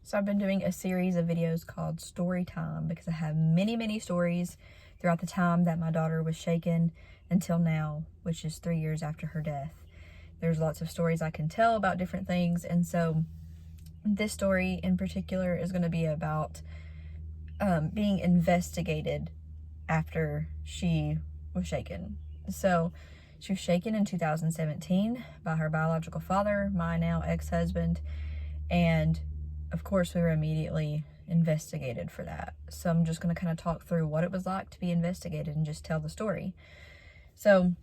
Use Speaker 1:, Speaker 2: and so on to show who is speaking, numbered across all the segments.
Speaker 1: So I've been doing a series of videos called Story Time because I have many stories throughout the time that my daughter was shaken until now, which is 3 years after her death. There's lots of stories I can tell about different things, and so this story in particular is going to be about being investigated after she was shaken. So she was shaken in 2017 by her biological father, my now ex-husband, and of course we were immediately investigated for that. So I'm just going to kind of talk through what it was like to be investigated and just tell the story. So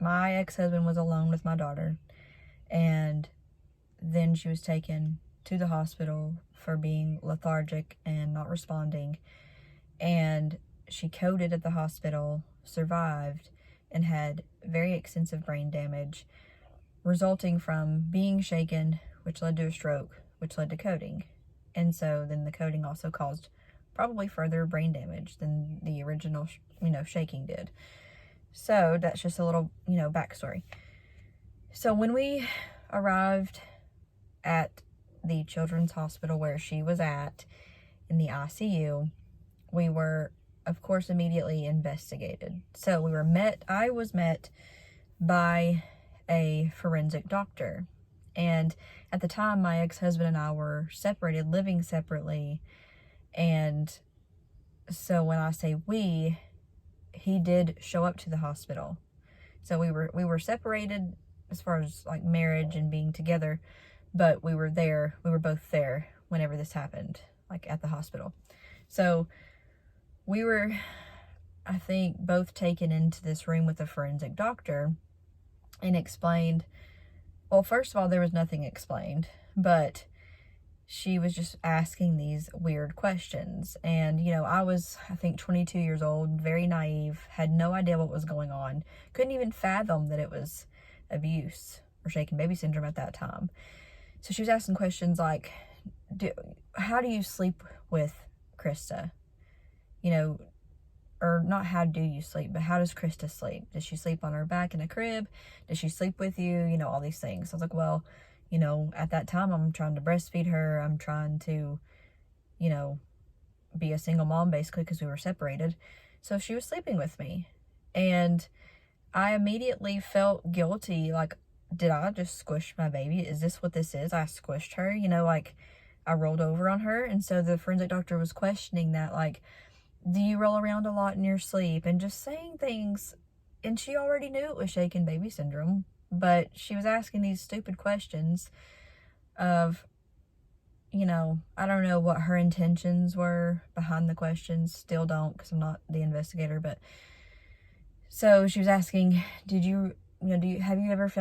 Speaker 1: my ex-husband was alone with my daughter, and then she was taken to the hospital for being lethargic and not responding, and she coded at the hospital, survived, and had very extensive brain damage resulting from being shaken, which led to a stroke, which led to coding. And so then the coding also caused probably further brain damage than the original shaking did. So that's just a little backstory. So when we arrived at the children's hospital where she was at in the ICU, we were of course immediately investigated. So I was met by a forensic doctor, and at the time my ex-husband and I were separated, living separately, and so when I say we, he did show up to the hospital. So we were separated as far as like marriage and being together, but we were both there whenever this happened, like at the hospital. So we were, I think, both taken into this room with a forensic doctor and explained, well, first of all, there was nothing explained, but she was just asking these weird questions. And, I was, I think, 22 years old, very naive, had no idea what was going on, couldn't even fathom that it was abuse or shaken baby syndrome at that time. So she was asking questions like, how do you sleep with Christa? Or not how do you sleep, but how does Christa sleep? Does she sleep on her back in a crib? Does she sleep with you? All these things. So I was like, well, at that time I'm trying to breastfeed her. I'm trying to, be a single mom basically because we were separated. So she was sleeping with me. And I immediately felt guilty. Like, did I just squish my baby? Is this what this is? I squished her, I rolled over on her. And so the forensic doctor was questioning that, like, do you roll around a lot in your sleep? And just saying things. And she already knew it was shaken baby syndrome, but she was asking these stupid questions of, I don't know what her intentions were behind the questions. Still don't, because I'm not the investigator. But so she was asking, have you ever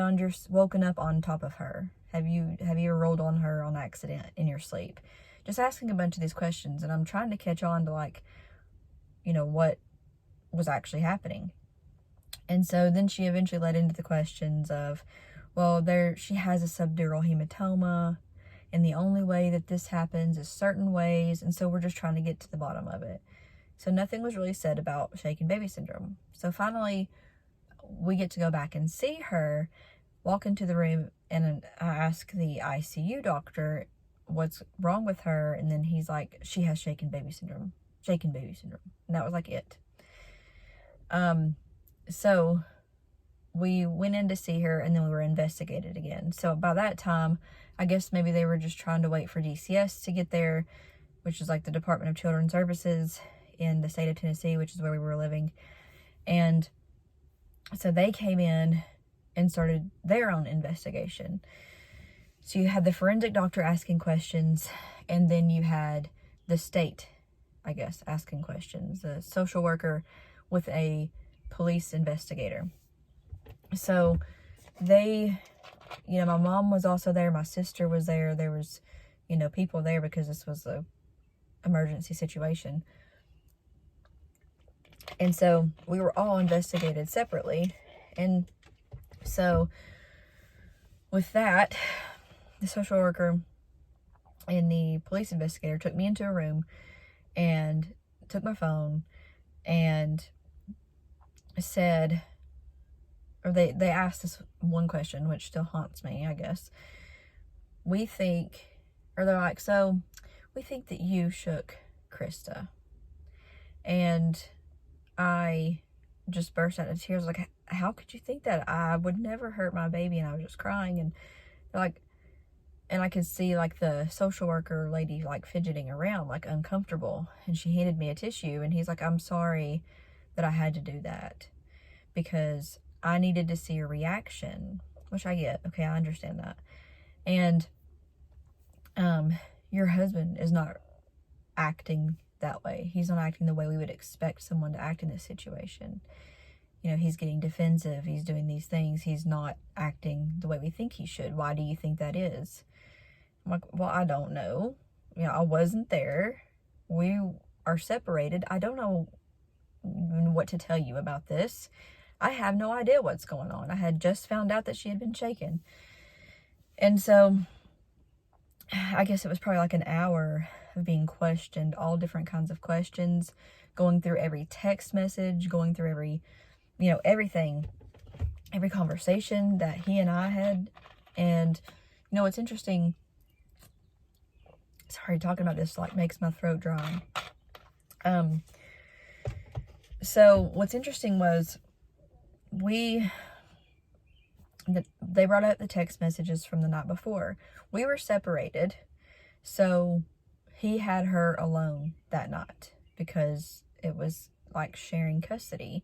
Speaker 1: woken up on top of her? Have you ever rolled on her on accident in your sleep? Just asking a bunch of these questions, and I'm trying to catch on to, like, what was actually happening. And so then she eventually led into the questions of, well, she has a subdural hematoma, and the only way that this happens is certain ways, and so we're just trying to get to the bottom of it. So nothing was really said about shaken baby syndrome. So finally, we get to go back and see her, walk into the room, and I ask the ICU doctor what's wrong with her, and then he's like, she has shaken baby syndrome. And that was like it. So we went in to see her, and then we were investigated again. So by that time, I guess maybe they were just trying to wait for DCS to get there, which is like the Department of Children's Services in the state of Tennessee, which is where we were living. And so they came in and started their own investigation. So you had the forensic doctor asking questions, and then you had the state, I guess, asking questions, the social worker with a police investigator. So they, my mom was also there, my sister was there, there was, people there because this was a emergency situation. And so we were all investigated separately. And so with that, the social worker and the police investigator took me into a room and took my phone and said, or they asked us one question, which still haunts me, I guess. We think, or they're like, so we think that you shook Christa. And I just burst out into tears, like, how could you think that? I would never hurt my baby. And I was just crying, and like, and I could see like the social worker lady like fidgeting around, like uncomfortable. And she handed me a tissue, and he's like, I'm sorry that I had to do that, because I needed to see a reaction, which I get. Okay, I understand that. And your husband is not acting that way. He's not acting the way we would expect someone to act in this situation. You know, he's getting defensive. He's doing these things. He's not acting the way we think he should. Why do you think that is? I'm like, well, I don't know. You know, I wasn't there. We are separated. I don't know what to tell you about this. I have no idea what's going on. I had just found out that she had been shaken. And so I guess it was probably like an hour of being questioned, all different kinds of questions, going through every text message, going through every, you know, everything, every conversation that he and I had. And, you know, what's interesting, sorry, talking about this like makes my throat dry. So what's interesting was they brought up the text messages from the night before. We were separated, so he had her alone that night because it was like sharing custody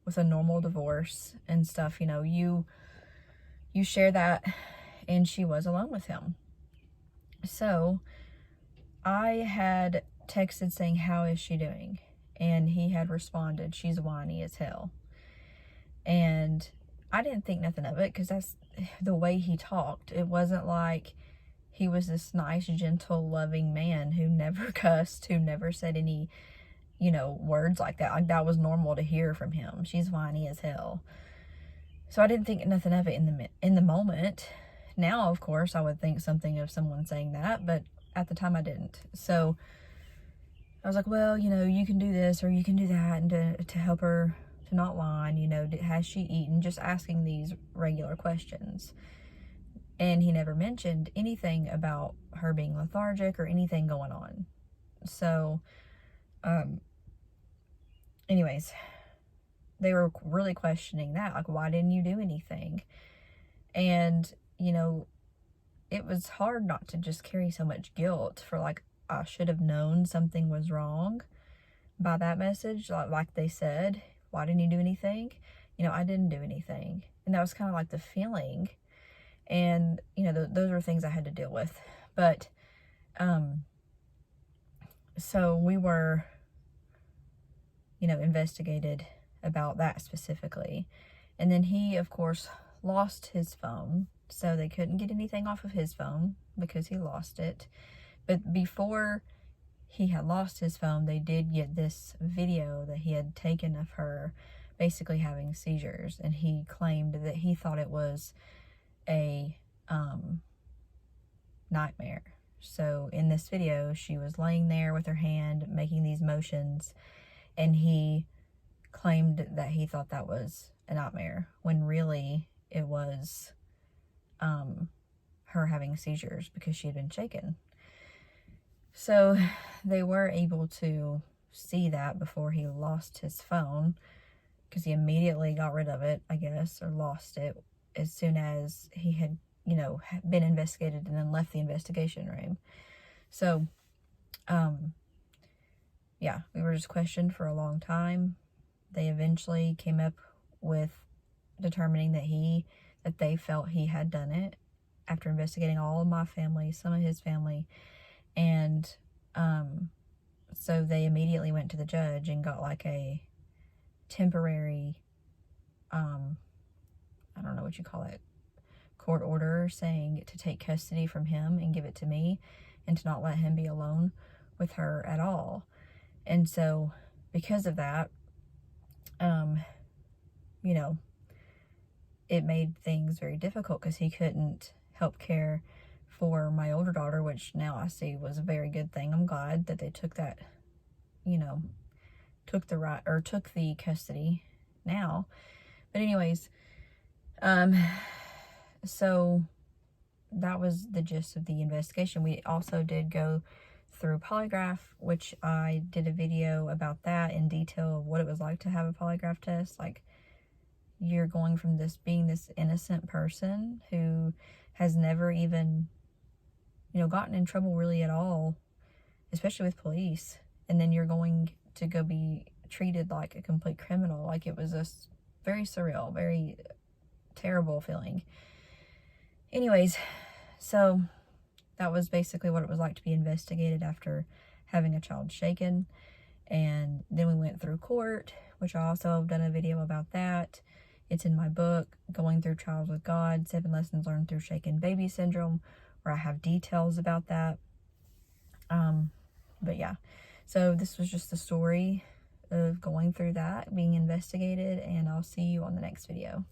Speaker 1: with a normal divorce and stuff. You know, you share that, and she was alone with him. So I had texted saying, how is she doing? And he had responded, she's whiny as hell. And I didn't think nothing of it, because that's the way he talked. It wasn't like he was this nice, gentle, loving man who never cussed, who never said any, you know, words like that. Like, that was normal to hear from him. She's whiny as hell. So I didn't think nothing of it in the moment. Now, of course, I would think something of someone saying that, but at the time I didn't. So I was like, well, you know, you can do this or you can do that, and to help her to not whine, you know, has she eaten? Just asking these regular questions. And he never mentioned anything about her being lethargic or anything going on. So, anyways, they were really questioning that. Like, why didn't you do anything? And, you know, it was hard not to just carry so much guilt for, like, I should have known something was wrong by that message. Like they said, why didn't you do anything? You know, I didn't do anything. And that was kind of like the feeling. And, you know, those were things I had to deal with. But, so we were, you know, investigated about that specifically. And then he, of course, lost his phone. So they couldn't get anything off of his phone because he lost it. But before he had lost his phone, they did get this video that he had taken of her basically having seizures. And he claimed that he thought it was a nightmare. So in this video, she was laying there with her hand making these motions, and he claimed that he thought that was a nightmare, when really it was her having seizures because she had been shaken. So they were able to see that before he lost his phone, because he immediately got rid of it, I guess, or lost it as soon as he had, you know, been investigated and then left the investigation room. So, yeah, we were just questioned for a long time. They eventually came up with determining that they felt he had done it after investigating all of my family, some of his family. And so they immediately went to the judge and got like a temporary, I don't know what you call it, court order saying to take custody from him and give it to me, and to not let him be alone with her at all. And so because of that, you know, it made things very difficult, because he couldn't help care for my older daughter, which now I see was a very good thing. I'm glad that they took that, you know, took the custody now. But anyways, So that was the gist of the investigation. We also did go through polygraph, which I did a video about that in detail of what it was like to have a polygraph test. Like, you're going from this being this innocent person who has never even, gotten in trouble really at all, especially with police, and then you're going to go be treated like a complete criminal. Like, it was a very surreal, very terrible feeling. Anyways, so that was basically what it was like to be investigated after having a child shaken. And then we went through court, which I also have done a video about that. It's in my book, Going Through Trials with God, 7 Lessons Learned Through Shaken Baby Syndrome, where I have details about that. But yeah, so this was just the story of going through that, being investigated, and I'll see you on the next video.